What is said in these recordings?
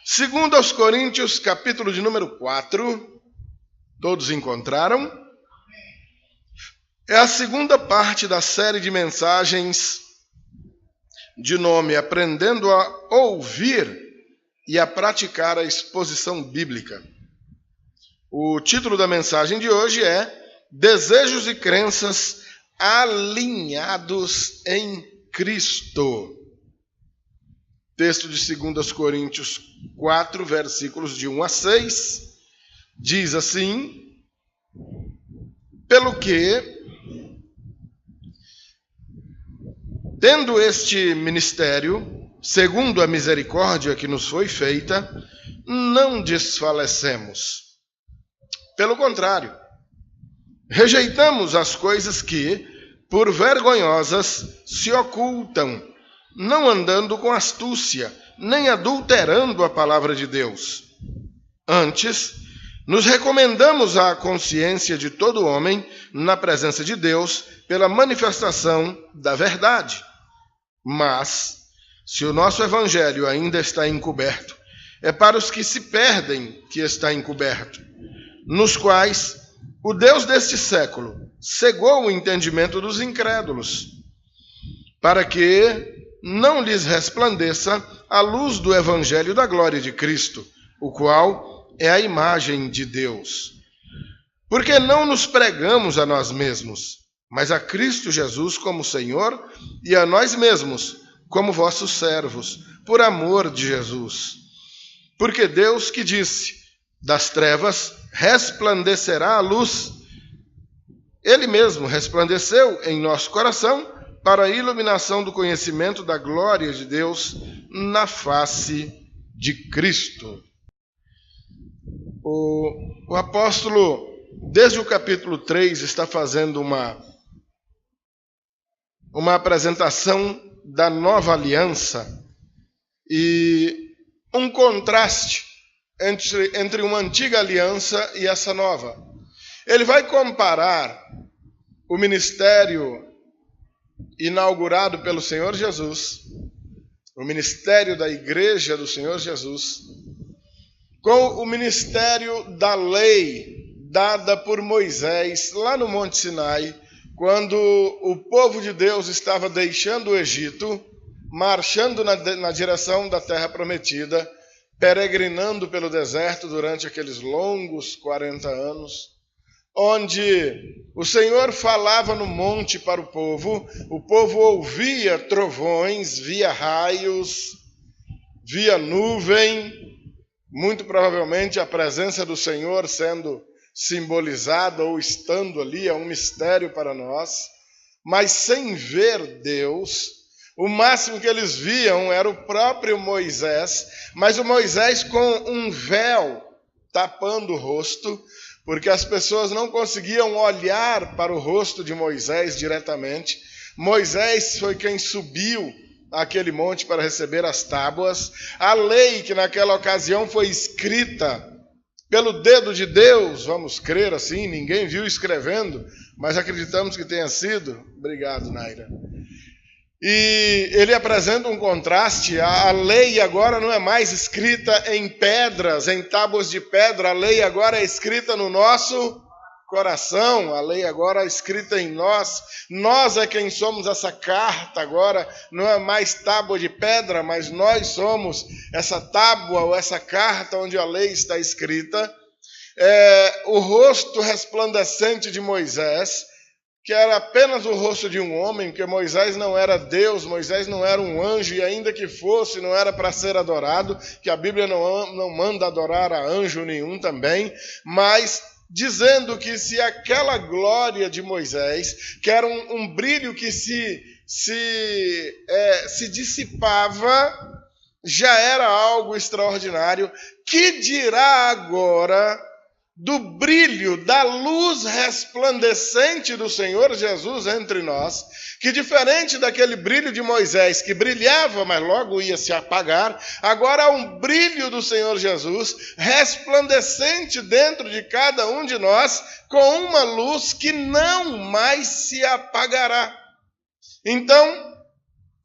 Segundo aos Coríntios, capítulo de número 4, todos encontraram? É a segunda parte da série de mensagens de nome Aprendendo a Ouvir e a Praticar a Exposição Bíblica. O título da mensagem de hoje é Desejos e Crenças Alinhados em Cristo. Texto de 2 Coríntios 4, versículos de 1 a 6, diz assim: Pelo que, tendo este ministério, segundo a misericórdia que nos foi feita, não desfalecemos. Pelo contrário, rejeitamos as coisas que, por vergonhosas, se ocultam, não andando com astúcia, nem adulterando a palavra de Deus. Antes, nos recomendamos à consciência de todo homem, na presença de Deus, pela manifestação da verdade. Mas, se o nosso evangelho ainda está encoberto, é para os que se perdem que está encoberto, nos quais o Deus deste século cegou o entendimento dos incrédulos, para que não lhes resplandeça a luz do evangelho da glória de Cristo, o qual é a imagem de Deus. Porque não nos pregamos a nós mesmos, mas a Cristo Jesus como Senhor e a nós mesmos como vossos servos, por amor de Jesus. Porque Deus que disse, das trevas resplandecerá a luz, Ele mesmo resplandeceu em nosso coração para a iluminação do conhecimento da glória de Deus na face de Cristo. O apóstolo, desde o capítulo 3, está fazendo uma apresentação da nova aliança e um contraste entre uma antiga aliança e essa nova. Ele vai comparar o ministério inaugurado pelo Senhor Jesus, o ministério da igreja do Senhor Jesus, com o ministério da lei dada por Moisés lá no Monte Sinai, quando o povo de Deus estava deixando o Egito, marchando na direção da terra prometida, peregrinando pelo deserto durante aqueles longos 40 anos, onde o Senhor falava no monte para o povo ouvia trovões, via raios, via nuvem, muito provavelmente a presença do Senhor sendo simbolizada ou estando ali, é um mistério para nós, mas sem ver Deus. O máximo que eles viam era o próprio Moisés, mas o Moisés com um véu tapando o rosto, porque as pessoas não conseguiam olhar para o rosto de Moisés diretamente. Moisés foi quem subiu aquele monte para receber as tábuas. A lei que naquela ocasião foi escrita pelo dedo de Deus, vamos crer assim, ninguém viu escrevendo, mas acreditamos que tenha sido. Obrigado, Naira. E ele apresenta um contraste. A lei agora não é mais escrita em pedras, em tábuas de pedra. A lei agora é escrita no nosso coração. A lei agora é escrita em nós. Nós é quem somos essa carta agora. Não é mais tábua de pedra, mas nós somos essa tábua ou essa carta onde a lei está escrita. O rosto resplandecente de Moisés, que era apenas o rosto de um homem, porque Moisés não era Deus, Moisés não era um anjo, e ainda que fosse, não era para ser adorado, que a Bíblia não manda adorar a anjo nenhum também, mas dizendo que se aquela glória de Moisés, que era um brilho que se dissipava, já era algo extraordinário, que dirá agora do brilho, da luz resplandecente do Senhor Jesus entre nós, que diferente daquele brilho de Moisés, que brilhava, mas logo ia se apagar, agora há um brilho do Senhor Jesus resplandecente dentro de cada um de nós, com uma luz que não mais se apagará. Então,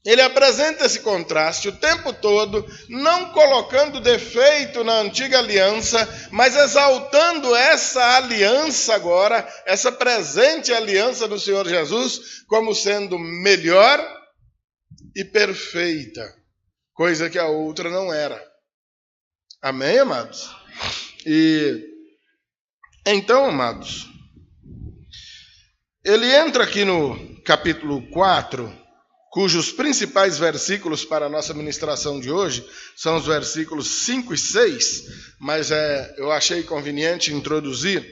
Ele apresenta esse contraste o tempo todo, não colocando defeito na antiga aliança, mas exaltando essa aliança agora, essa presente aliança do Senhor Jesus, como sendo melhor e perfeita, coisa que a outra não era. Amém, amados? E então, amados, ele entra aqui no capítulo 4, cujos principais versículos para a nossa ministração de hoje são os versículos 5 e 6, mas eu achei conveniente introduzir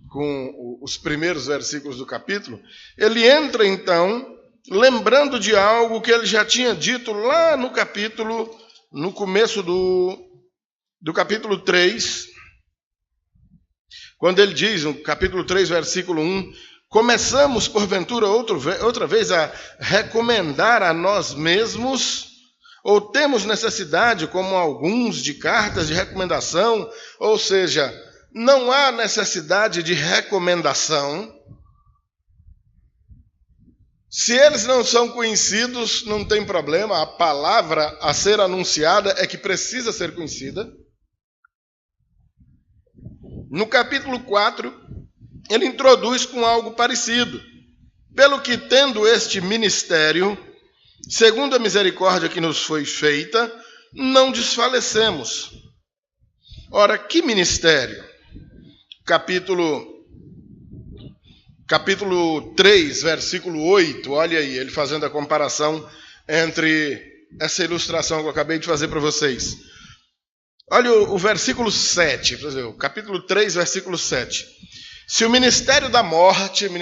com os primeiros versículos do capítulo. Ele entra, então, lembrando de algo que ele já tinha dito lá no começo do capítulo 3, quando ele diz, no capítulo 3, versículo 1, começamos, porventura, outra vez a recomendar a nós mesmos, ou temos necessidade, como alguns, de cartas de recomendação, ou seja, não há necessidade de recomendação. Se eles não são conhecidos, não tem problema, a palavra a ser anunciada é que precisa ser conhecida. No capítulo 4, ele introduz com algo parecido. Pelo que, tendo este ministério, segundo a misericórdia que nos foi feita, não desfalecemos. Ora, que ministério? Capítulo 3, versículo 8, olha aí, ele fazendo a comparação entre essa ilustração que eu acabei de fazer para vocês. Olha o versículo 7, por exemplo, capítulo 3, versículo 7. Se o ministério da morte que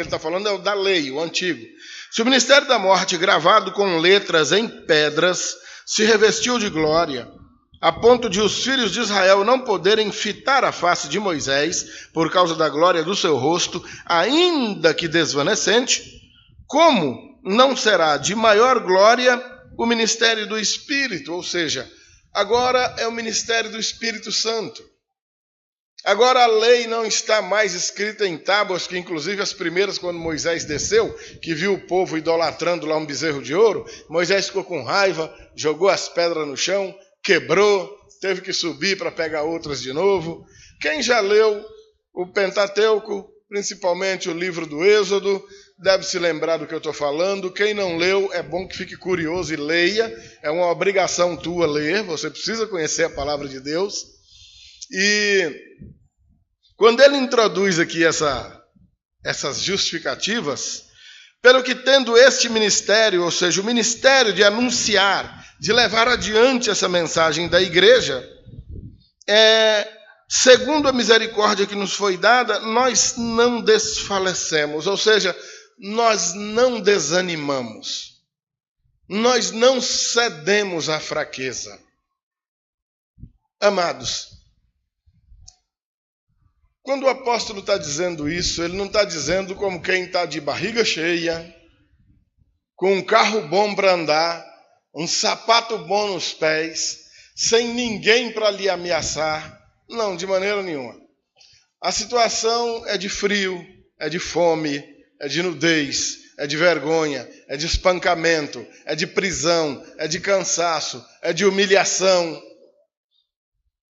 ele está falando é o da lei, o antigo. Se o ministério da morte, gravado com letras em pedras, se revestiu de glória, a ponto de os filhos de Israel não poderem fitar a face de Moisés, por causa da glória do seu rosto, ainda que desvanecente, como não será de maior glória o ministério do Espírito? Ou seja, agora é o ministério do Espírito Santo. Agora a lei não está mais escrita em tábuas, que inclusive as primeiras, quando Moisés desceu, que viu o povo idolatrando lá um bezerro de ouro, Moisés ficou com raiva, jogou as pedras no chão, quebrou, teve que subir para pegar outras de novo. Quem já leu o Pentateuco, principalmente o livro do Êxodo, deve se lembrar do que eu estou falando. Quem não leu, é bom que fique curioso e leia. É uma obrigação tua ler, você precisa conhecer a palavra de Deus. E quando ele introduz aqui essas justificativas, pelo que tendo este ministério, ou seja, o ministério de anunciar, de levar adiante essa mensagem da igreja, segundo a misericórdia que nos foi dada, nós não desfalecemos, ou seja, nós não desanimamos, nós não cedemos à fraqueza. Amados, quando o apóstolo está dizendo isso, ele não está dizendo como quem está de barriga cheia, com um carro bom para andar, um sapato bom nos pés, sem ninguém para lhe ameaçar. Não, de maneira nenhuma. A situação é de frio, é de fome, é de nudez, é de vergonha, é de espancamento, é de prisão, é de cansaço, é de humilhação.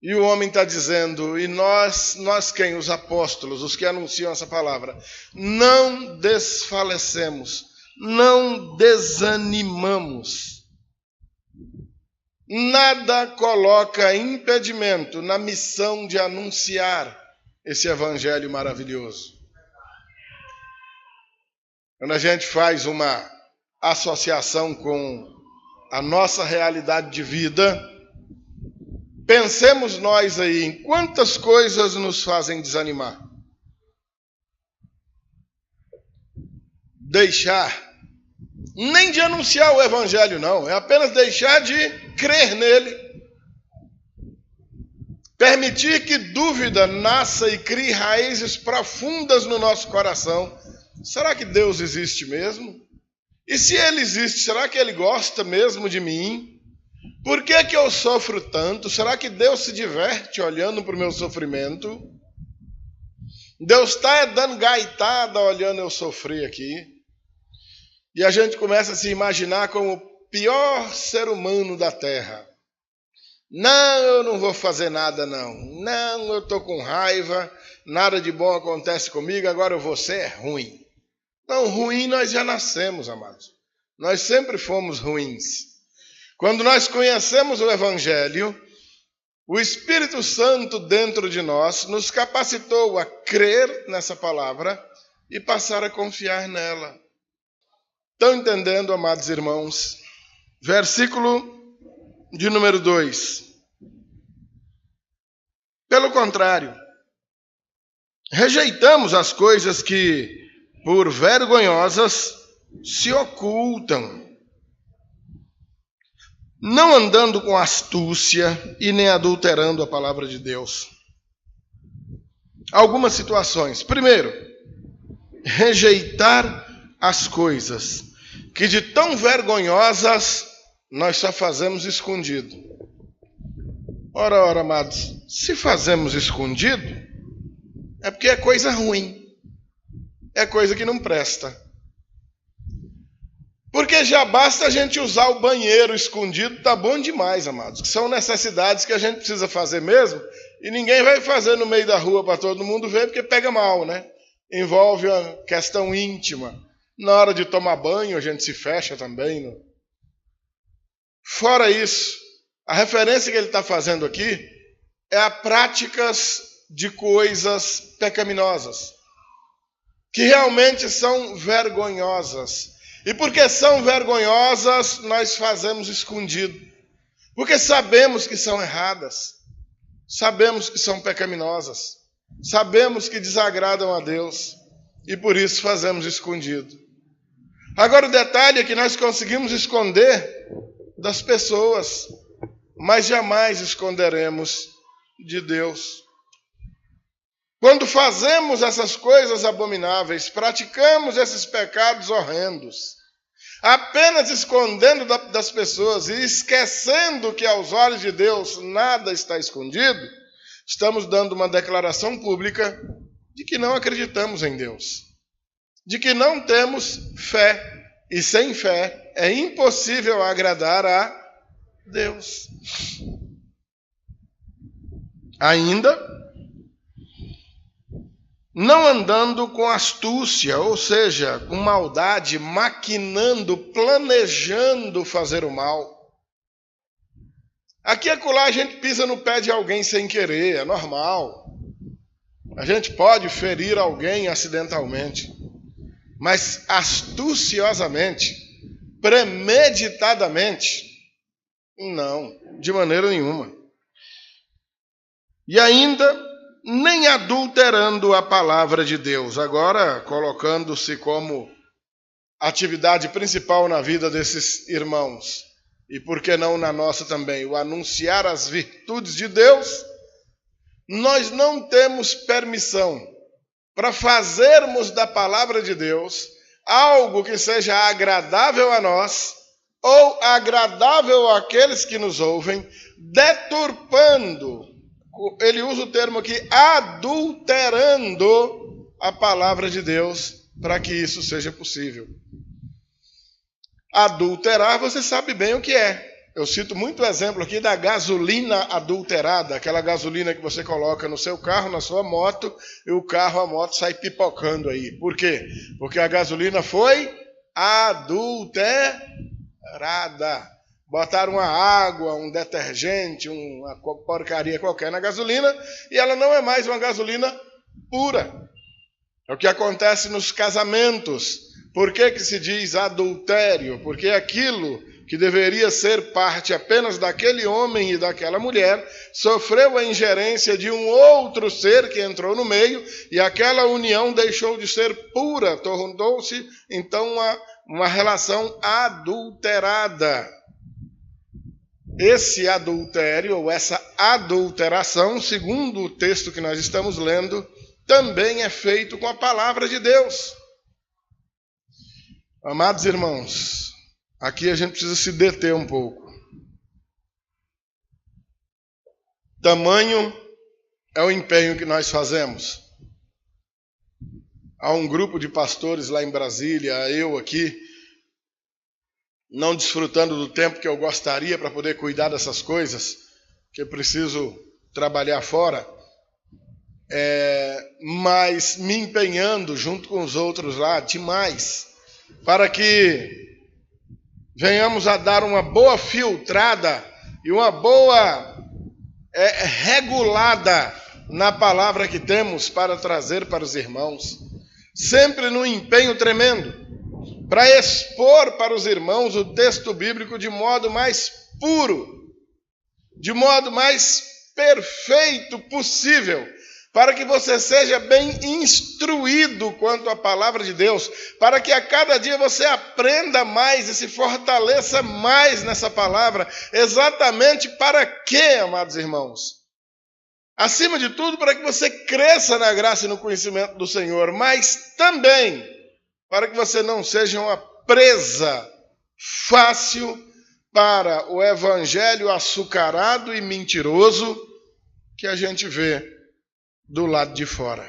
E o homem está dizendo, e nós quem? Os apóstolos, os que anunciam essa palavra, não desfalecemos, não desanimamos. Nada coloca impedimento na missão de anunciar esse evangelho maravilhoso. Quando a gente faz uma associação com a nossa realidade de vida, pensemos nós aí em quantas coisas nos fazem desanimar. Deixar, nem de anunciar o evangelho não, é apenas deixar de crer nele. Permitir que dúvida nasça e crie raízes profundas no nosso coração. Será que Deus existe mesmo? E se Ele existe, será que Ele gosta mesmo de mim? Por que que eu sofro tanto? Será que Deus se diverte olhando para o meu sofrimento? Deus está dando gaitada olhando eu sofrer aqui. e a gente começa a se imaginar como o pior ser humano da terra. Não, eu não vou fazer nada não. Não, eu estou com raiva, nada de bom acontece comigo, agora você é ruim. Não, ruim nós já nascemos, amados. Nós sempre fomos ruins. Quando nós conhecemos o Evangelho, o Espírito Santo dentro de nós nos capacitou a crer nessa palavra e passar a confiar nela. Estão entendendo, amados irmãos? Versículo de número 2. Pelo contrário, rejeitamos as coisas que, por vergonhosas, se ocultam, não andando com astúcia e nem adulterando a palavra de Deus. Algumas situações. Primeiro, rejeitar as coisas que de tão vergonhosas nós só fazemos escondido. Ora, amados, se fazemos escondido, é porque é coisa ruim. É coisa que não presta. Porque já basta a gente usar o banheiro escondido, tá bom demais, amados. Que são necessidades que a gente precisa fazer mesmo, e ninguém vai fazer no meio da rua para todo mundo ver, porque pega mal, né? Envolve uma questão íntima. Na hora de tomar banho, a gente se fecha também. Né? Fora isso, a referência que ele está fazendo aqui é a práticas de coisas pecaminosas, que realmente são vergonhosas. E porque são vergonhosas, nós fazemos escondido. Porque sabemos que são erradas. Sabemos que são pecaminosas. Sabemos que desagradam a Deus. E por isso fazemos escondido. Agora o detalhe é que nós conseguimos esconder das pessoas, mas jamais esconderemos de Deus. Quando fazemos essas coisas abomináveis, praticamos esses pecados horrendos, apenas escondendo das pessoas e esquecendo que aos olhos de Deus nada está escondido, estamos dando uma declaração pública de que não acreditamos em Deus, de que não temos fé, e sem fé é impossível agradar a Deus. Ainda não andando com astúcia, ou seja, com maldade, maquinando, planejando fazer o mal. Aqui e acolá a gente pisa no pé de alguém sem querer, é normal. A gente pode ferir alguém acidentalmente, mas astuciosamente, premeditadamente, não, de maneira nenhuma. E ainda nem adulterando a palavra de Deus, agora colocando-se como atividade principal na vida desses irmãos, e por que não na nossa também, o anunciar as virtudes de Deus. Nós não temos permissão para fazermos da palavra de Deus algo que seja agradável a nós ou agradável àqueles que nos ouvem, deturpando. Ele usa o termo aqui, adulterando a palavra de Deus para que isso seja possível. Adulterar, você sabe bem o que é. Eu cito muito exemplo aqui da gasolina adulterada, aquela gasolina que você coloca no seu carro, na sua moto, e a moto sai pipocando aí. Por quê? Porque a gasolina foi adulterada. Botaram uma água, um detergente, uma porcaria qualquer na gasolina, e ela não é mais uma gasolina pura. É o que acontece nos casamentos. Por que se diz adultério? Porque aquilo que deveria ser parte apenas daquele homem e daquela mulher, sofreu a ingerência de um outro ser que entrou no meio, e aquela união deixou de ser pura, tornou-se então uma relação adulterada. Esse adultério, ou essa adulteração, segundo o texto que nós estamos lendo, também é feito com a palavra de Deus. Amados irmãos, aqui a gente precisa se deter um pouco. Tamanho é o empenho que nós fazemos. Há um grupo de pastores lá em Brasília, eu aqui, não desfrutando do tempo que eu gostaria para poder cuidar dessas coisas, que eu preciso trabalhar fora, mas me empenhando junto com os outros lá demais, para que venhamos a dar uma boa filtrada e uma boa regulada na palavra que temos para trazer para os irmãos, sempre num empenho tremendo, para expor para os irmãos o texto bíblico de modo mais puro, de modo mais perfeito possível, para que você seja bem instruído quanto à palavra de Deus, para que a cada dia você aprenda mais e se fortaleça mais nessa palavra. Exatamente para quê, amados irmãos? Acima de tudo, para que você cresça na graça e no conhecimento do Senhor, mas também para que você não seja uma presa fácil para o evangelho açucarado e mentiroso que a gente vê do lado de fora.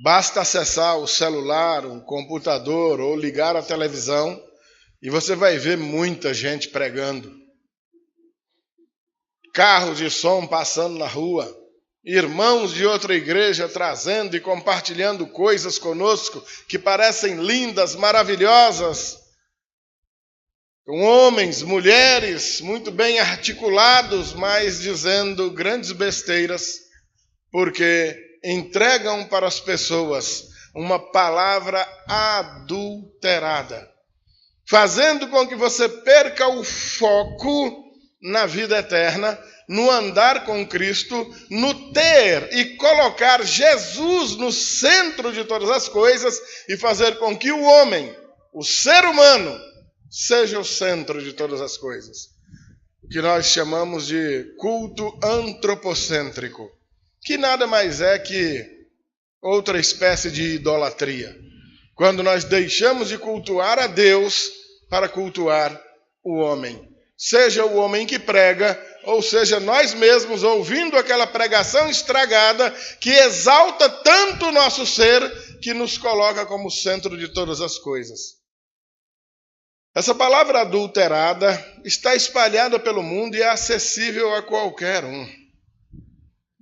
Basta acessar o celular, um computador ou ligar a televisão e você vai ver muita gente pregando. Carros de som passando na rua, irmãos de outra igreja trazendo e compartilhando coisas conosco que parecem lindas, maravilhosas, com homens, mulheres muito bem articulados, mas dizendo grandes besteiras, porque entregam para as pessoas uma palavra adulterada, fazendo com que você perca o foco na vida eterna, no andar com Cristo, no ter e colocar Jesus no centro de todas as coisas e fazer com que o homem, o ser humano, seja o centro de todas as coisas. O que nós chamamos de culto antropocêntrico, que nada mais é que outra espécie de idolatria. Quando nós deixamos de cultuar a Deus para cultuar o homem. Seja o homem que prega, ou seja nós mesmos ouvindo aquela pregação estragada que exalta tanto o nosso ser que nos coloca como centro de todas as coisas. Essa palavra adulterada está espalhada pelo mundo e é acessível a qualquer um.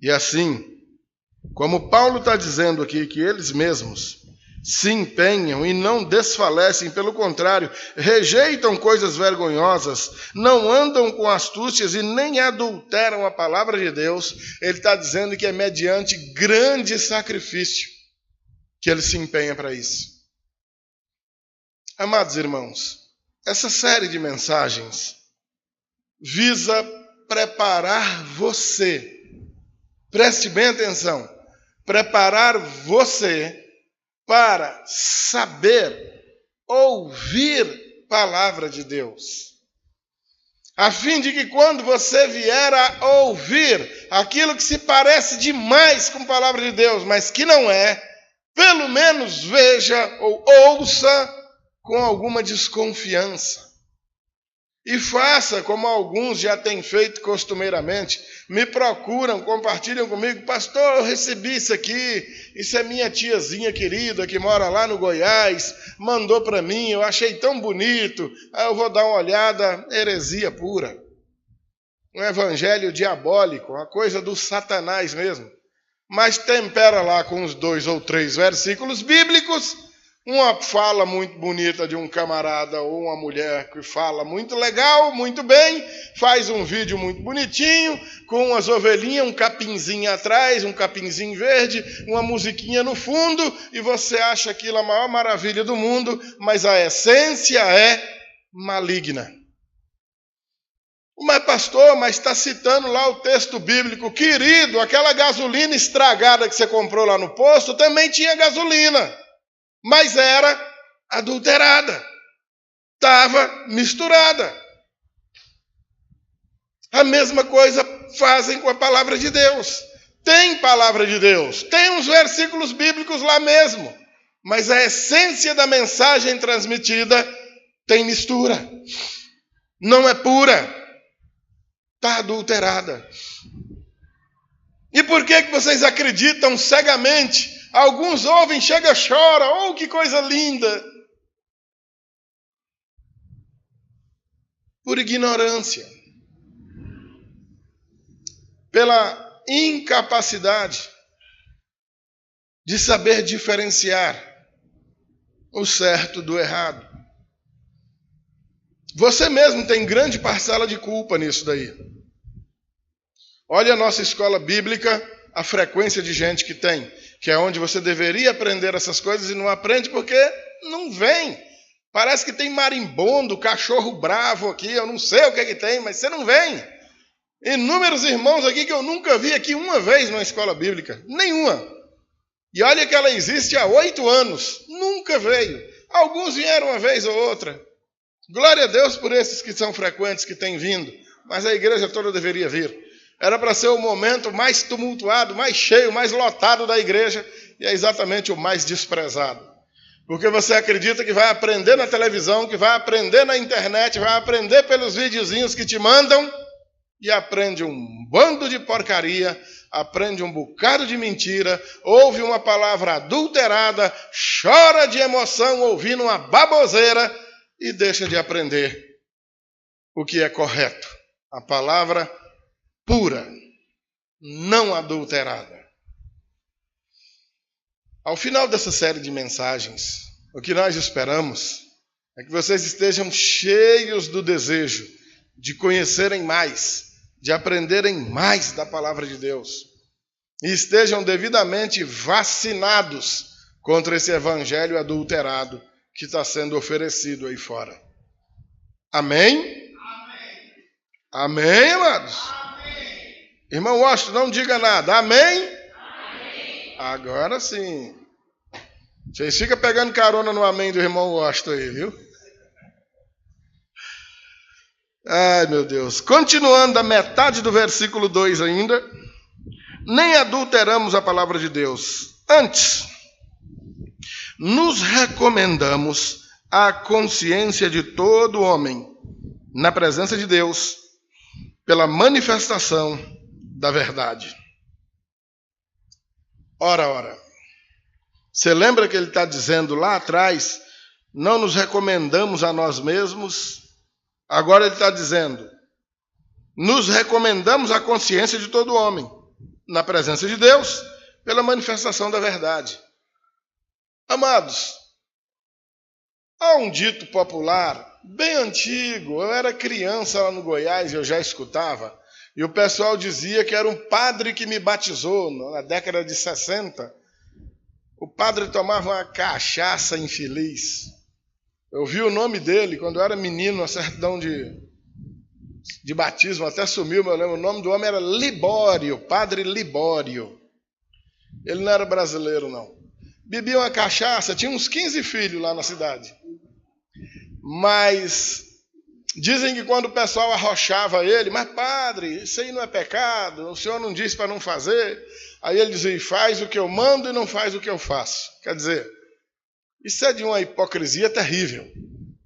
E assim, como Paulo está dizendo aqui que eles mesmos se empenham e não desfalecem, pelo contrário, rejeitam coisas vergonhosas, não andam com astúcias e nem adulteram a palavra de Deus, ele está dizendo que é mediante grande sacrifício que ele se empenha para isso. Amados irmãos, essa série de mensagens visa preparar você, preste bem atenção, preparar você para saber ouvir palavra de Deus, a fim de que quando você vier a ouvir aquilo que se parece demais com a palavra de Deus, mas que não é, pelo menos veja ou ouça com alguma desconfiança. E faça como alguns já têm feito costumeiramente, me procuram, compartilham comigo, pastor, eu recebi isso aqui, isso é minha tiazinha querida que mora lá no Goiás, mandou para mim, eu achei tão bonito, aí eu vou dar uma olhada, heresia pura. Um evangelho diabólico, uma coisa do Satanás mesmo. Mas tempera lá com uns 2 ou 3 versículos bíblicos, uma fala muito bonita de um camarada ou uma mulher que fala muito legal, muito bem, faz um vídeo muito bonitinho, com umas ovelhinhas, um capinzinho atrás, um capinzinho verde, uma musiquinha no fundo, e você acha aquilo a maior maravilha do mundo, mas a essência é maligna. Mas pastor, mas está citando lá o texto bíblico, querido, aquela gasolina estragada que você comprou lá no posto também tinha gasolina. Mas era adulterada, estava misturada. A mesma coisa fazem com a palavra de Deus. Tem palavra de Deus, tem uns versículos bíblicos lá mesmo, mas a essência da mensagem transmitida tem mistura, não é pura, está adulterada. E por que vocês acreditam cegamente? Alguns ouvem, chega, chora, oh, que coisa linda. por ignorância, pela incapacidade de saber diferenciar o certo do errado. Você mesmo tem grande parcela de culpa nisso daí. Olha a nossa escola bíblica, a frequência de gente que tem, que é onde você deveria aprender essas coisas e não aprende porque não vem. Parece que tem marimbondo, cachorro bravo aqui, eu não sei o que tem, mas você não vem. Inúmeros irmãos aqui que eu nunca vi aqui uma vez numa escola bíblica, nenhuma. E olha que ela existe há 8 anos, nunca veio. Alguns vieram uma vez ou outra. Glória a Deus por esses que são frequentes, que têm vindo, mas a igreja toda deveria vir. Era para ser o momento mais tumultuado, mais cheio, mais lotado da igreja, e é exatamente o mais desprezado. Porque você acredita que vai aprender na televisão, que vai aprender na internet, vai aprender pelos videozinhos que te mandam, e aprende um bando de porcaria, aprende um bocado de mentira, ouve uma palavra adulterada, chora de emoção ouvindo uma baboseira e deixa de aprender o que é correto. A palavra pura, não adulterada. Ao final dessa série de mensagens, o que nós esperamos é que vocês estejam cheios do desejo de conhecerem mais, de aprenderem mais da palavra de Deus e estejam devidamente vacinados contra esse evangelho adulterado que está sendo oferecido aí fora. Amém? Amém, amém, amados? Amém. Irmão Washington, não diga nada. Amém? Amém. Agora sim. Vocês ficam pegando carona no amém do irmão Washington aí, viu? Ai, meu Deus. Continuando a metade do versículo 2 ainda. Nem adulteramos a palavra de Deus. Antes, nos recomendamos à consciência de todo homem, na presença de Deus, pela manifestação da verdade. Ora. Você lembra que ele está dizendo lá atrás, não nos recomendamos a nós mesmos? Agora ele está dizendo, nos recomendamos à consciência de todo homem, na presença de Deus, pela manifestação da verdade. Amados, há um dito popular, bem antigo, eu era criança lá no Goiás e eu já escutava, e o pessoal dizia que era um padre que me batizou na década de 60. O padre tomava uma cachaça infeliz. Eu vi o nome dele quando eu era menino, na certidão de batismo, até sumiu, eu lembro. O nome do homem era Libório, Padre Libório. Ele não era brasileiro, não. Bebia uma cachaça, tinha uns 15 filhos lá na cidade. Mas dizem que quando o pessoal arrochava ele, mas padre, isso aí não é pecado, o senhor não disse para não fazer. Aí ele dizia, faz o que eu mando e não faz o que eu faço. Quer dizer, isso é de uma hipocrisia terrível.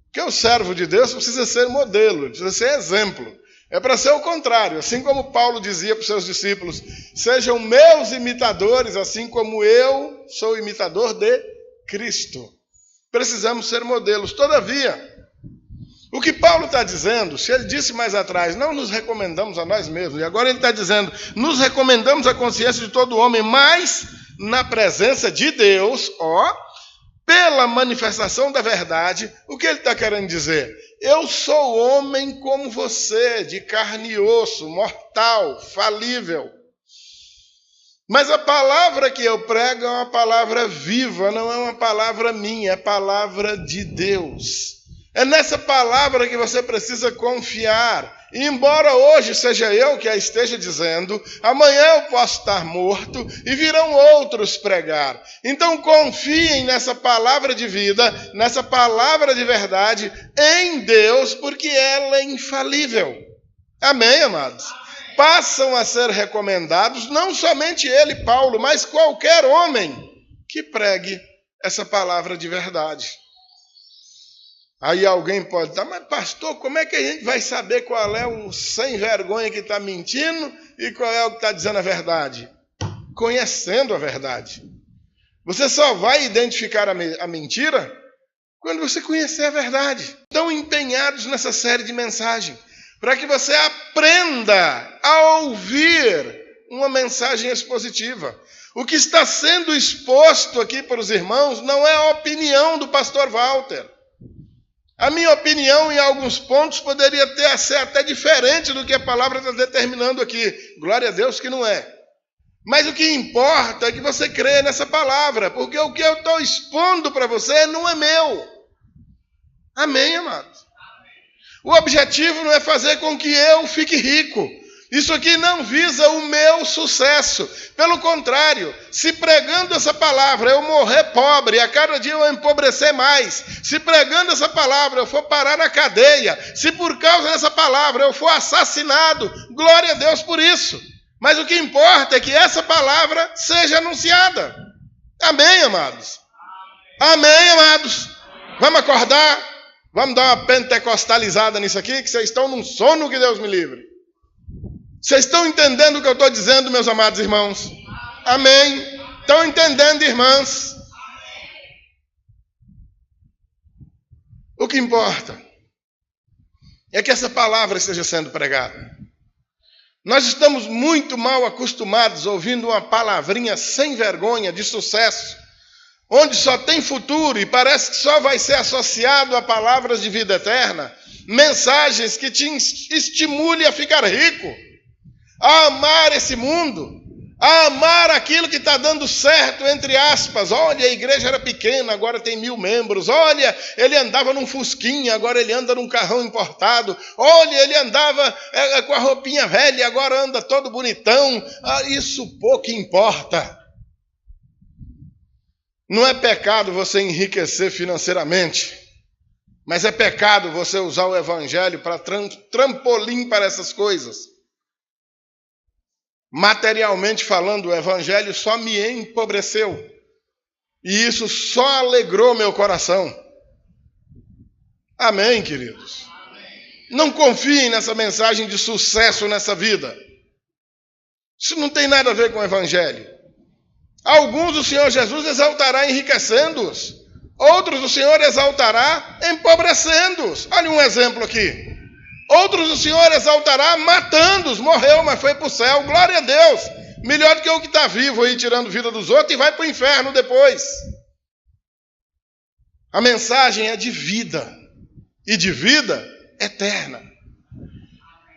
Porque o servo de Deus precisa ser modelo, precisa ser exemplo. É para ser o contrário. Assim como Paulo dizia para os seus discípulos, sejam meus imitadores, assim como eu sou imitador de Cristo. Precisamos ser modelos. Todavia, o que Paulo está dizendo, se ele disse mais atrás, não nos recomendamos a nós mesmos, e agora ele está dizendo, nos recomendamos a consciência de todo homem, mas na presença de Deus, pela manifestação da verdade, o que ele está querendo dizer? Eu sou homem como você, de carne e osso, mortal, falível. Mas a palavra que eu prego é uma palavra viva, não é uma palavra minha, é palavra de Deus. É nessa palavra que você precisa confiar. E embora hoje seja eu que a esteja dizendo, amanhã eu posso estar morto e virão outros pregar. Então confiem nessa palavra de vida, nessa palavra de verdade, em Deus, porque ela é infalível. Amém, amados? Passam a ser recomendados, não somente ele, Paulo, mas qualquer homem que pregue essa palavra de verdade. Aí alguém pode estar, mas pastor, como é que a gente vai saber qual é o sem vergonha que está mentindo e qual é o que está dizendo a verdade? Conhecendo a verdade. Você só vai identificar a mentira Quando você conhecer a verdade. Estão empenhados nessa série de mensagens, para que você aprenda a ouvir uma mensagem expositiva. O que está sendo exposto aqui para os irmãos não é a opinião do pastor Walter. A minha opinião, em alguns pontos, poderia ser até diferente do que a palavra está determinando aqui. Glória a Deus que não é. Mas o que importa é que você creia nessa palavra, porque o que eu estou expondo para você não é meu. Amém, amados? O objetivo não é fazer com que eu fique rico. Isso aqui não visa o meu sucesso. Pelo contrário, se pregando essa palavra eu morrer pobre, a cada dia eu empobrecer mais, se pregando essa palavra eu for parar na cadeia, se por causa dessa palavra eu for assassinado, glória a Deus por isso. Mas o que importa é que essa palavra seja anunciada. Amém, amados? Amém, amados? Vamos acordar? Vamos dar uma pentecostalizada nisso aqui, que vocês estão num sono que Deus me livre. Vocês estão entendendo o que eu estou dizendo, meus amados irmãos? Amém. Estão entendendo, irmãs? O que importa é que essa palavra esteja sendo pregada. Nós estamos muito mal acostumados ouvindo uma palavrinha sem vergonha, de sucesso, onde só tem futuro e parece que só vai ser associado a palavras de vida eterna, mensagens que te estimulem a ficar rico, a amar esse mundo, a amar aquilo que está dando certo, entre aspas. Olha, a igreja era pequena, agora tem 1000 membros. Olha, ele andava num fusquinha, agora ele anda num carrão importado. Olha, ele andava com a roupinha velha, agora anda todo bonitão. Isso pouco importa. Não é pecado você enriquecer financeiramente, mas é pecado você usar o evangelho para trampolim para essas coisas. Materialmente falando, o evangelho só me empobreceu. E isso só alegrou meu coração. Amém, queridos? Não confiem nessa mensagem de sucesso nessa vida. Isso não tem nada a ver com o evangelho. Alguns o Senhor Jesus exaltará enriquecendo-os. Outros o Senhor exaltará empobrecendo-os. Olha um exemplo aqui. Outros o Senhor exaltará matando-os. Morreu, mas foi para o céu. Glória a Deus. Melhor do que o que está vivo aí, tirando vida dos outros e vai para o inferno depois. A mensagem é de vida. E de vida eterna.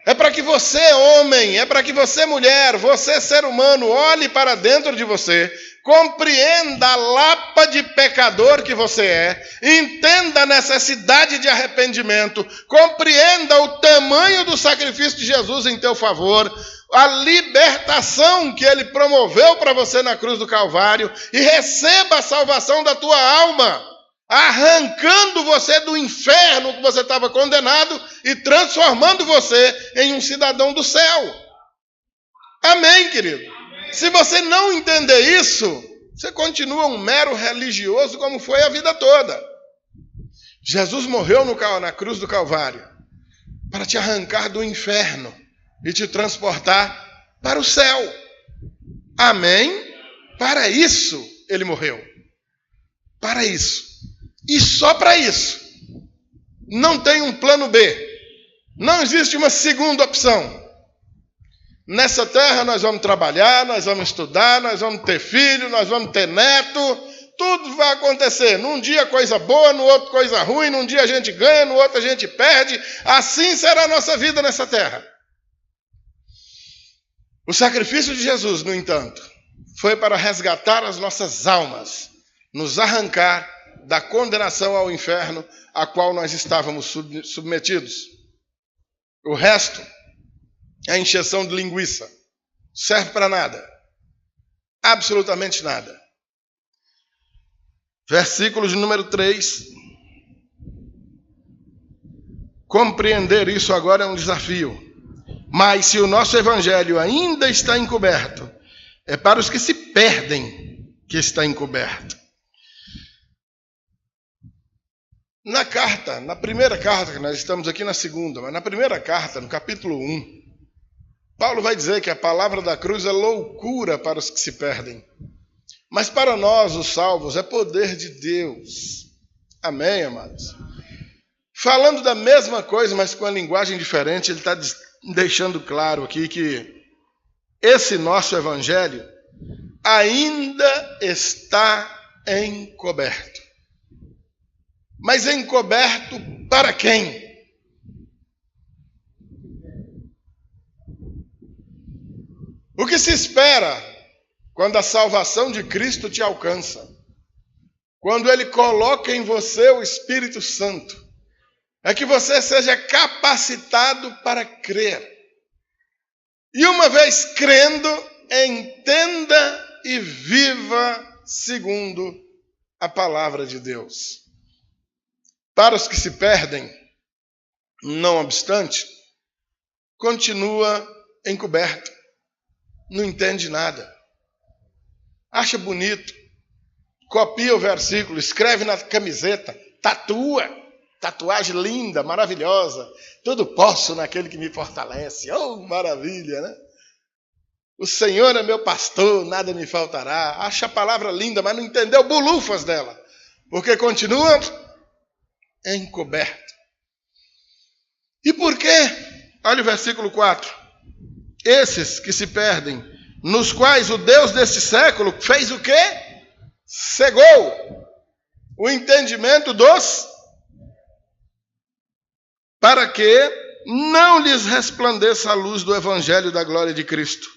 É para que você, homem, é para que você, mulher, você, ser humano, olhe para dentro de você, compreenda a lapa de pecador que você é, entenda a necessidade de arrependimento, compreenda o tamanho do sacrifício de Jesus em teu favor, a libertação que ele promoveu para você na cruz do Calvário, e receba a salvação da tua alma, arrancando você do inferno que você estava condenado e transformando você em um cidadão do céu. Amém, querido? Amém. Se você não entender isso, você continua um mero religioso como foi a vida toda. Jesus morreu na cruz do Calvário para te arrancar do inferno e te transportar para o céu. Amém? Para isso ele morreu. Para isso. E só para isso. Não tem um plano B. Não existe uma segunda opção. Nessa terra nós vamos trabalhar, nós vamos estudar, nós vamos ter filho, nós vamos ter neto. Tudo vai acontecer. Num dia coisa boa, no outro coisa ruim. Num dia a gente ganha, no outro a gente perde. Assim será a nossa vida nessa terra. O sacrifício de Jesus, no entanto, foi para resgatar as nossas almas, nos arrancar da condenação ao inferno a qual nós estávamos submetidos. O resto é encheção de linguiça. Serve para nada. Absolutamente nada. Versículo de número 3. Compreender isso agora é um desafio. Mas se o nosso evangelho ainda está encoberto, é para os que se perdem que está encoberto. Na primeira carta, que nós estamos aqui na segunda, mas na primeira carta, no capítulo 1, Paulo vai dizer que a palavra da cruz é loucura para os que se perdem. Mas para nós, os salvos, é poder de Deus. Amém, amados? Falando da mesma coisa, mas com a linguagem diferente, ele está deixando claro aqui que esse nosso evangelho ainda está encoberto. Mas encoberto para quem? O que se espera quando a salvação de Cristo te alcança? Quando Ele coloca em você o Espírito Santo, é que você seja capacitado para crer. E uma vez crendo, entenda e viva segundo a palavra de Deus. Para os que se perdem, não obstante, continua encoberto. Não entende nada. Acha bonito. Copia o versículo, escreve na camiseta, tatua. Tatuagem linda, maravilhosa. Tudo posso naquele que me fortalece. Oh, maravilha, né? O Senhor é meu pastor, nada me faltará. Acha a palavra linda, mas não entendeu bulufas dela. Porque continua encoberto. E por quê? Olha o versículo 4. Esses que se perdem, nos quais o Deus deste século fez o quê? Cegou o entendimento para que não lhes resplandeça a luz do evangelho da glória de Cristo,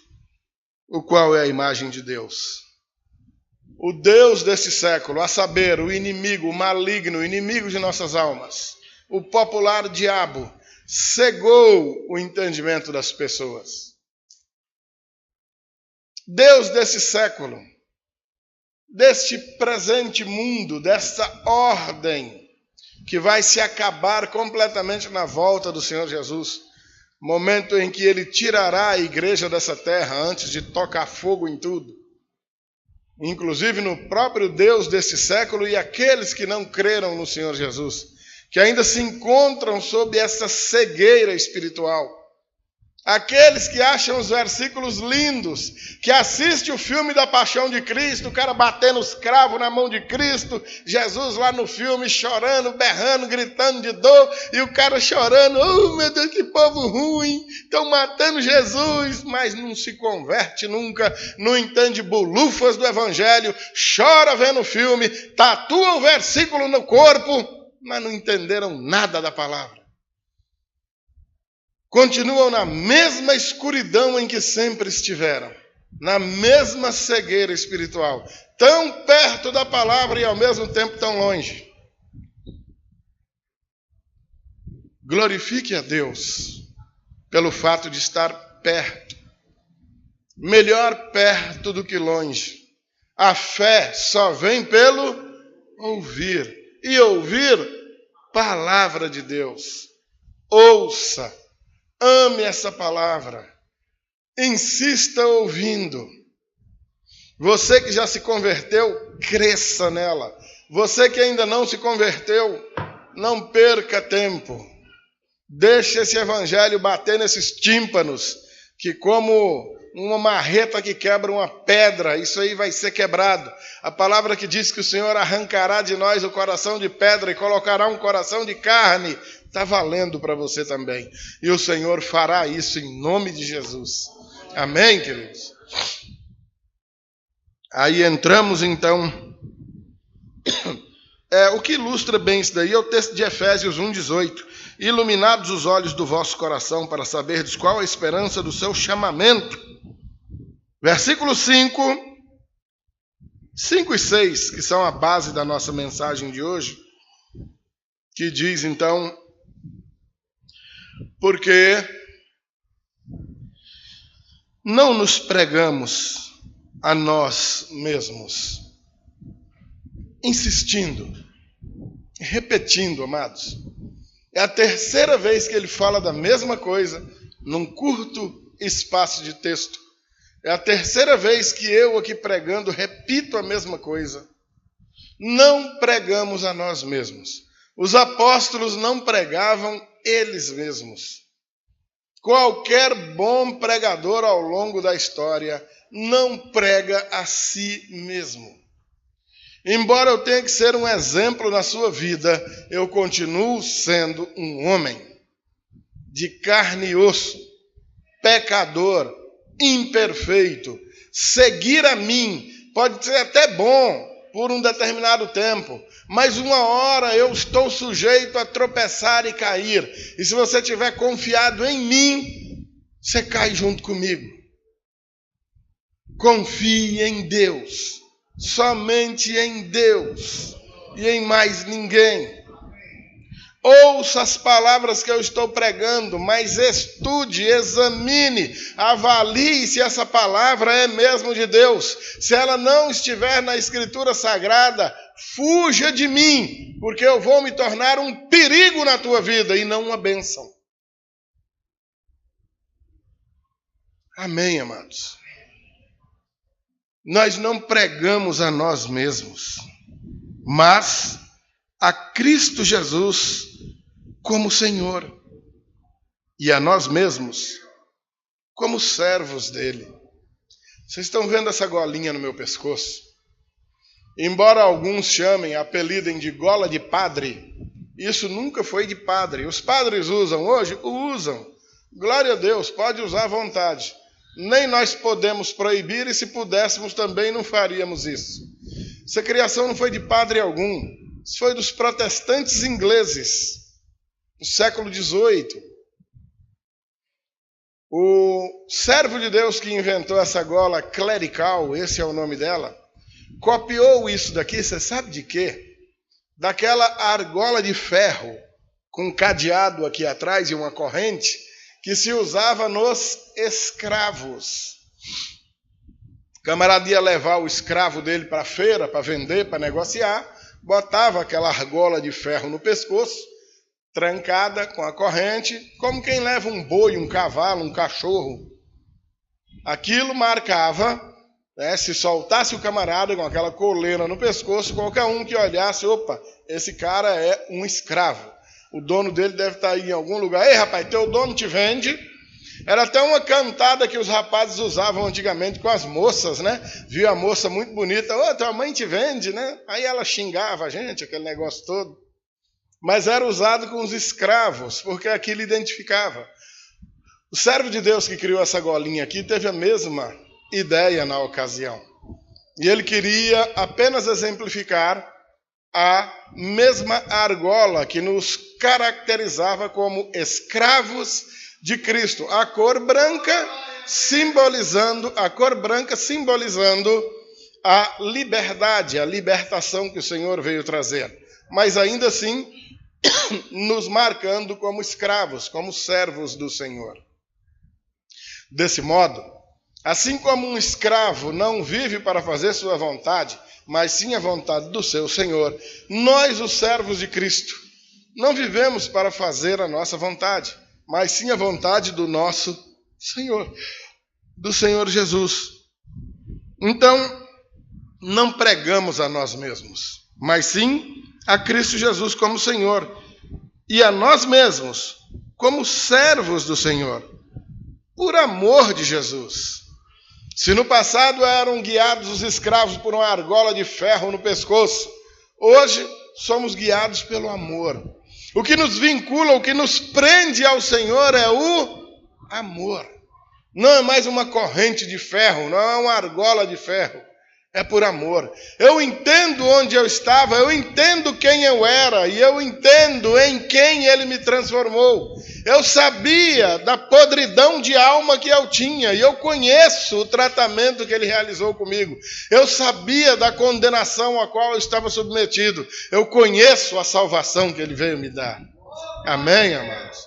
o qual é a imagem de Deus. O Deus deste século, a saber, o inimigo, o maligno, o inimigo de nossas almas, o popular diabo, cegou o entendimento das pessoas. Deus desse século, deste presente mundo, desta ordem que vai se acabar completamente na volta do Senhor Jesus, momento em que Ele tirará a igreja dessa terra antes de tocar fogo em tudo, inclusive no próprio Deus desse século e aqueles que não creram no Senhor Jesus, que ainda se encontram sob essa cegueira espiritual. Aqueles que acham os versículos lindos, que assistem o filme da Paixão de Cristo, o cara batendo os cravos na mão de Cristo, Jesus lá no filme chorando, berrando, gritando de dor, e o cara chorando, oh meu Deus, que povo ruim, estão matando Jesus, mas não se converte nunca, não entende bulufas do Evangelho, chora vendo o filme, tatua o versículo no corpo, mas não entenderam nada da palavra. Continuam na mesma escuridão em que sempre estiveram, na mesma cegueira espiritual, tão perto da palavra e ao mesmo tempo tão longe. Glorifique a Deus pelo fato de estar perto, melhor perto do que longe. A fé só vem pelo ouvir, e ouvir palavra de Deus. Ouça. Ame essa palavra. Insista ouvindo. Você que já se converteu, cresça nela. Você que ainda não se converteu, não perca tempo. Deixe esse evangelho bater nesses tímpanos, que como uma marreta que quebra uma pedra, isso aí vai ser quebrado. A palavra que diz que o Senhor arrancará de nós o coração de pedra e colocará um coração de carne, está valendo para você também. E o Senhor fará isso em nome de Jesus. Amém, queridos? Aí entramos então. O que ilustra bem isso daí é o texto de Efésios 1,18. Iluminados os olhos do vosso coração para saberdes qual a esperança do seu chamamento. Versículo 5 e 6, que são a base da nossa mensagem de hoje, que diz então: porque não nos pregamos a nós mesmos, insistindo, repetindo, amados. É a terceira vez que ele fala da mesma coisa num curto espaço de texto. É a terceira vez que eu aqui pregando repito a mesma coisa. Não pregamos a nós mesmos. Os apóstolos não pregavam eles mesmos. Qualquer bom pregador ao longo da história não prega a si mesmo. Embora eu tenha que ser um exemplo na sua vida, eu continuo sendo um homem de carne e osso, pecador, imperfeito. Seguir a mim pode ser até bom por um determinado tempo, mas uma hora eu estou sujeito a tropeçar e cair. E se você tiver confiado em mim, você cai junto comigo. Confie em Deus, somente em Deus e em mais ninguém. Ouça as palavras que eu estou pregando, mas estude, examine, avalie se essa palavra é mesmo de Deus. Se ela não estiver na Escritura Sagrada, fuja de mim, porque eu vou me tornar um perigo na tua vida e não uma bênção. Amém, amados? Nós não pregamos a nós mesmos, mas a Cristo Jesus como Senhor e a nós mesmos como servos dele. Vocês estão vendo essa golinha no meu pescoço? Embora alguns chamem, apelidem de gola de padre, isso nunca foi de padre. Os padres usam hoje? Usam. Glória a Deus, pode usar à vontade. Nem nós podemos proibir, e se pudéssemos também não faríamos isso. Essa criação não foi de padre algum. Isso foi dos protestantes ingleses, no século XVIII. O servo de Deus que inventou essa gola clerical, esse é o nome dela, copiou isso daqui, você sabe de quê? Daquela argola de ferro, com um cadeado aqui atrás e uma corrente, que se usava nos escravos. O camarada ia levar o escravo dele para a feira, para vender, para negociar, botava aquela argola de ferro no pescoço, trancada com a corrente, como quem leva um boi, um cavalo, um cachorro. Aquilo marcava, né, se soltasse o camarada com aquela coleira no pescoço, qualquer um que olhasse, opa, esse cara é um escravo. O dono dele deve estar aí em algum lugar. Ei, rapaz, teu dono te vende. Era até uma cantada que os rapazes usavam antigamente com as moças, né? Viu a moça muito bonita, ô, tua mãe te vende, né? Aí ela xingava a gente, aquele negócio todo. Mas era usado com os escravos, porque aquilo identificava. O servo de Deus que criou essa golinha aqui teve a mesma ideia na ocasião. E ele queria apenas exemplificar a mesma argola que nos caracterizava como escravos de Cristo. A cor branca simbolizando a liberdade, a libertação que o Senhor veio trazer. Mas ainda assim, nos marcando como escravos, como servos do Senhor. Desse modo, assim como um escravo não vive para fazer sua vontade, mas sim a vontade do seu Senhor, nós, os servos de Cristo, não vivemos para fazer a nossa vontade, mas sim a vontade do nosso Senhor, do Senhor Jesus. Então, não pregamos a nós mesmos, mas sim a Cristo Jesus como Senhor, e a nós mesmos como servos do Senhor, por amor de Jesus. Se no passado eram guiados os escravos por uma argola de ferro no pescoço, hoje somos guiados pelo amor. O que nos vincula, o que nos prende ao Senhor é o amor. Não é mais uma corrente de ferro, não é uma argola de ferro. É por amor. Eu entendo onde eu estava, eu entendo quem eu era e eu entendo em quem Ele me transformou. Eu sabia da podridão de alma que eu tinha e eu conheço o tratamento que Ele realizou comigo. Eu sabia da condenação a qual eu estava submetido. Eu conheço a salvação que Ele veio me dar. Amém, amados?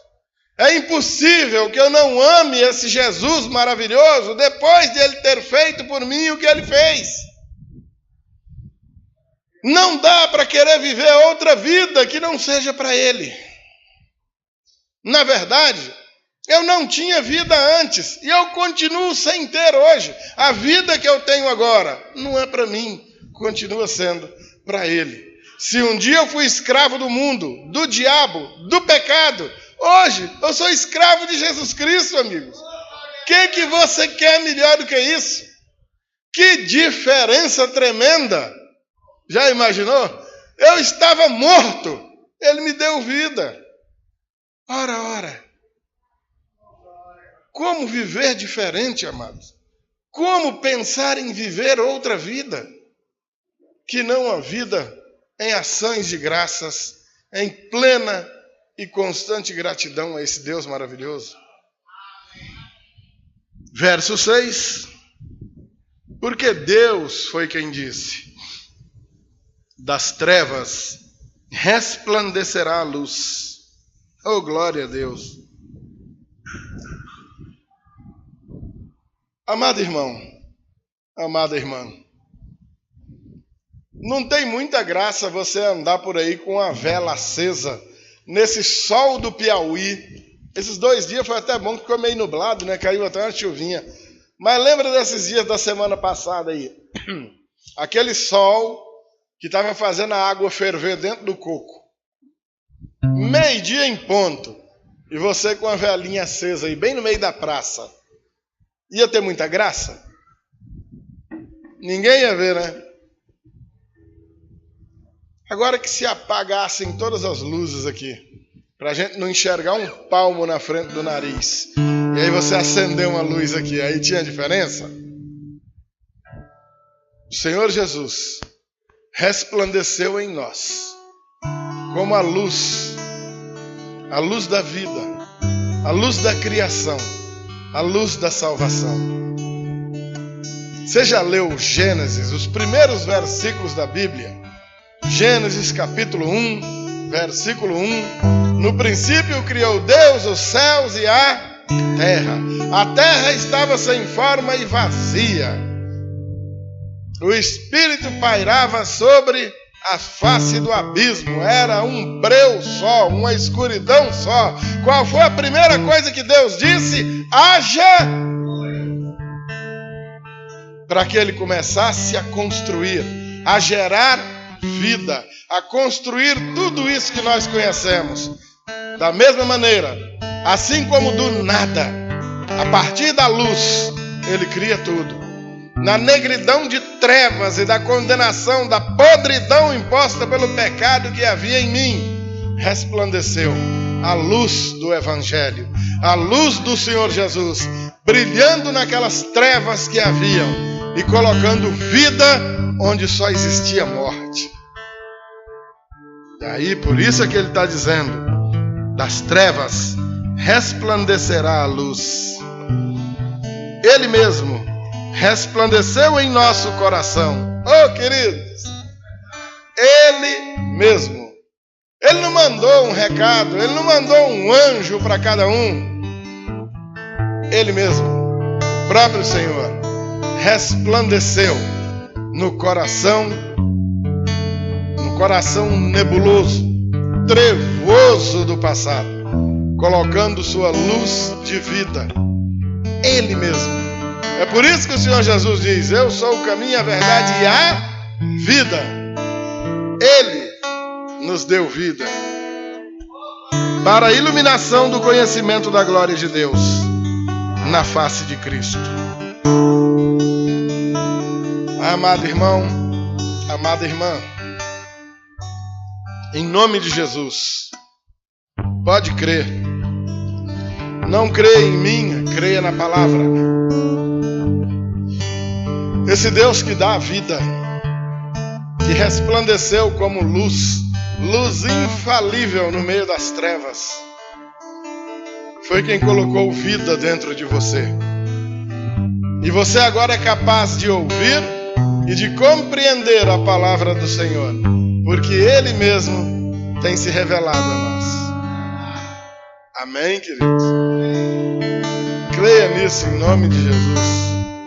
É impossível que eu não ame esse Jesus maravilhoso depois de Ele ter feito por mim o que Ele fez. Não dá para querer viver outra vida que não seja para Ele. Na verdade, eu não tinha vida antes e eu continuo sem ter hoje. A vida que eu tenho agora não é para mim, continua sendo para Ele. Se um dia eu fui escravo do mundo, do diabo, do pecado, hoje eu sou escravo de Jesus Cristo, amigos. O que você quer melhor do que isso? Que diferença tremenda! Já imaginou? Eu estava morto, ele me deu vida. Ora. Como viver diferente, amados? Como pensar em viver outra vida? Que não a vida em ações de graças, em plena e constante gratidão a esse Deus maravilhoso. Verso 6. Porque Deus foi quem disse: das trevas resplandecerá a luz. Oh, glória a Deus. Amado irmão, amada irmã, não tem muita graça você andar por aí com a vela acesa, nesse sol do Piauí. Esses 2 dias foi até bom que ficou meio nublado, né? Caiu até uma chuvinha. Mas lembra desses dias da semana passada aí? Aquele sol que estava fazendo a água ferver dentro do coco. 12:00 em ponto. E você com a velinha acesa aí, bem no meio da praça. Ia ter muita graça? Ninguém ia ver, né? Agora que se apagassem todas as luzes aqui, para a gente não enxergar um palmo na frente do nariz, e aí você acendeu uma luz aqui, aí tinha diferença? O Senhor Jesus resplandeceu em nós como a luz da vida, a luz da criação, a luz da salvação. Você já leu Gênesis, os primeiros versículos da Bíblia? Gênesis capítulo 1, versículo 1. No princípio criou Deus os céus e a terra. A terra estava sem forma e vazia. O Espírito pairava sobre a face do abismo. Era um breu só, uma escuridão só. Qual foi a primeira coisa que Deus disse? Haja! Para que ele começasse a construir, a gerar vida, a construir tudo isso que nós conhecemos. Da mesma maneira, assim como do nada, a partir da luz, ele cria tudo. Na negridão de trevas e da condenação, da podridão imposta pelo pecado que havia em mim, resplandeceu a luz do Evangelho, a luz do Senhor Jesus, brilhando naquelas trevas que haviam e colocando vida onde só existia morte. E aí, por isso é que ele está dizendo: das trevas resplandecerá a luz. Ele mesmo resplandeceu em nosso coração. Oh, queridos, ele mesmo. Ele não mandou um recado, ele não mandou um anjo para cada um. Ele mesmo, o próprio Senhor, resplandeceu no coração nebuloso, trevoso do passado, colocando sua luz de vida. Ele mesmo. É por isso que o Senhor Jesus diz: eu sou o caminho, a verdade e a vida. Ele nos deu vida para a iluminação do conhecimento da glória de Deus na face de Cristo. Amado irmão, amada irmã, em nome de Jesus, pode crer. Não creia em mim, creia na palavra. Esse Deus que dá a vida, que resplandeceu como luz, luz infalível no meio das trevas, foi quem colocou vida dentro de você. E você agora é capaz de ouvir e de compreender a palavra do Senhor, porque Ele mesmo tem se revelado a nós. Amém, queridos? Creia nisso em nome de Jesus.